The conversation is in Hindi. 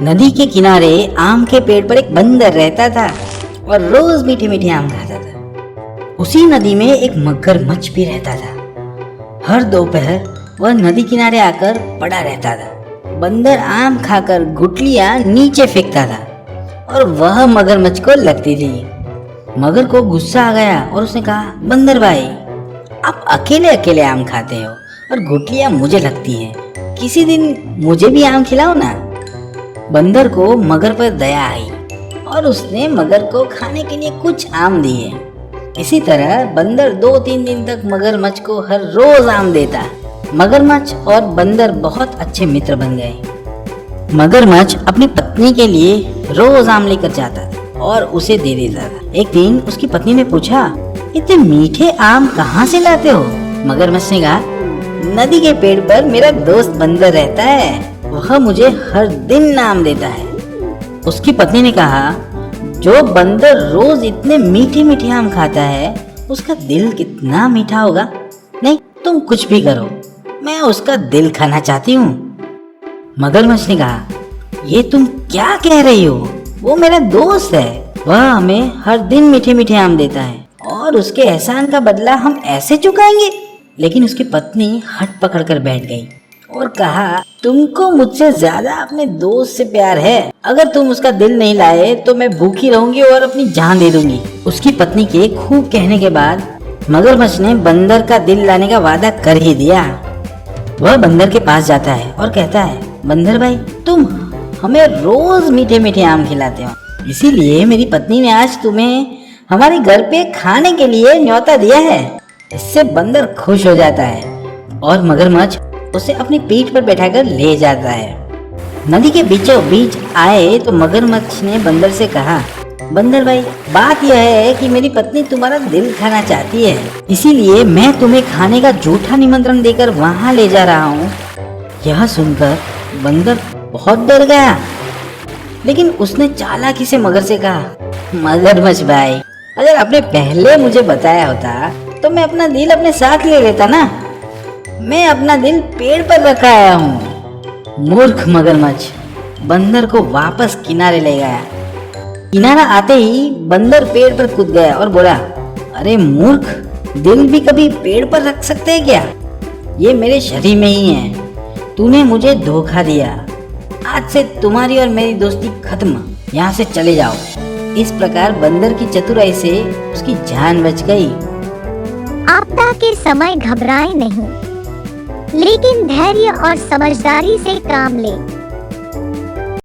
नदी के किनारे आम के पेड़ पर एक बंदर रहता था और रोज मीठे मीठे आम खाता था। उसी नदी में एक मगरमच्छ भी रहता था। हर दोपहर वह नदी किनारे आकर पड़ा रहता था। बंदर आम खाकर गुठलियां नीचे फेंकता था और वह मगरमच्छ को लगती थी। मगर को गुस्सा आ गया और उसने कहा, बंदर भाई, आप अकेले अकेले आम खाते हो और गुठलियां मुझे लगती हैं। किसी दिन मुझे भी आम खिलाओ ना। बंदर को मगर पर दया आई और उसने मगर को खाने के लिए कुछ आम दिए। इसी तरह बंदर 2-3 दिन तक मगरमच्छ को हर रोज आम देता। मगरमच्छ और बंदर बहुत अच्छे मित्र बन गए। मगरमच्छ अपनी पत्नी के लिए रोज आम लेकर जाता था और उसे दे देता था। एक दिन उसकी पत्नी ने पूछा, इतने मीठे आम कहाँ से लाते हो? मगरमच्छ ने कहा, नदी के पेड़ पर मेरा दोस्त बंदर रहता है, वह मुझे हर दिन आम देता है। उसकी पत्नी ने कहा, जो बंदर रोज इतने मीठे मीठे आम खाता है उसका दिल कितना मीठा होगा। नहीं, तुम कुछ भी करो, मैं उसका दिल खाना चाहती हूँ। मगरमच्छ ने कहा, ये तुम क्या कह रही हो? वो मेरा दोस्त है, वह हमें हर दिन मीठे मीठे आम देता है और उसके एहसान का बदला हम ऐसे चुकाएंगे। लेकिन उसकी पत्नी हट पकड़ कर बैठ गई और कहा, तुमको मुझसे ज्यादा अपने दोस्त से प्यार है। अगर तुम उसका दिल नहीं लाए तो मैं भूखी रहूंगी और अपनी जान दे दूंगी। उसकी पत्नी के खूब कहने के बाद मगरमच्छ ने बंदर का दिल लाने का वादा कर ही दिया। वह बंदर के पास जाता है और कहता है, बंदर भाई, तुम हमें रोज मीठे मीठे आम खिलाते हो, इसीलिए मेरी पत्नी ने आज तुम्हें हमारे घर पे खाने के लिए न्योता दिया है। इससे बंदर खुश हो जाता है और मगरमच्छ उसे अपनी पीठ पर बैठाकर ले जाता है। नदी के बीचों बीच आए तो मगरमच्छ ने बंदर से कहा, बंदर भाई, बात यह है कि मेरी पत्नी तुम्हारा दिल खाना चाहती है, इसीलिए मैं तुम्हें खाने का झूठा निमंत्रण देकर वहाँ ले जा रहा हूँ। यह सुनकर बंदर बहुत डर गया, लेकिन उसने चालाकी से मगर से कहा, मगरमच्छ भाई, अगर आपने पहले मुझे बताया होता तो मैं अपना दिल अपने साथ ले लेता ना। मैं अपना दिल पेड़ पर रखा आया हूँ। मूर्ख मगरमच्छ बंदर को वापस किनारे ले गया। किनारा आते ही बंदर पेड़ पर कूद गया और बोला, अरे मूर्ख, दिल भी कभी पेड़ पर रख सकते हैं क्या? ये मेरे शरीर में ही है। तूने मुझे धोखा दिया। आज से तुम्हारी और मेरी दोस्ती खत्म, यहाँ से चले जाओ। इस प्रकार बंदर की चतुराई से उसकी जान बच गई। आपदा के समय घबराएं नहीं, लेकिन धैर्य और समझदारी से काम लें।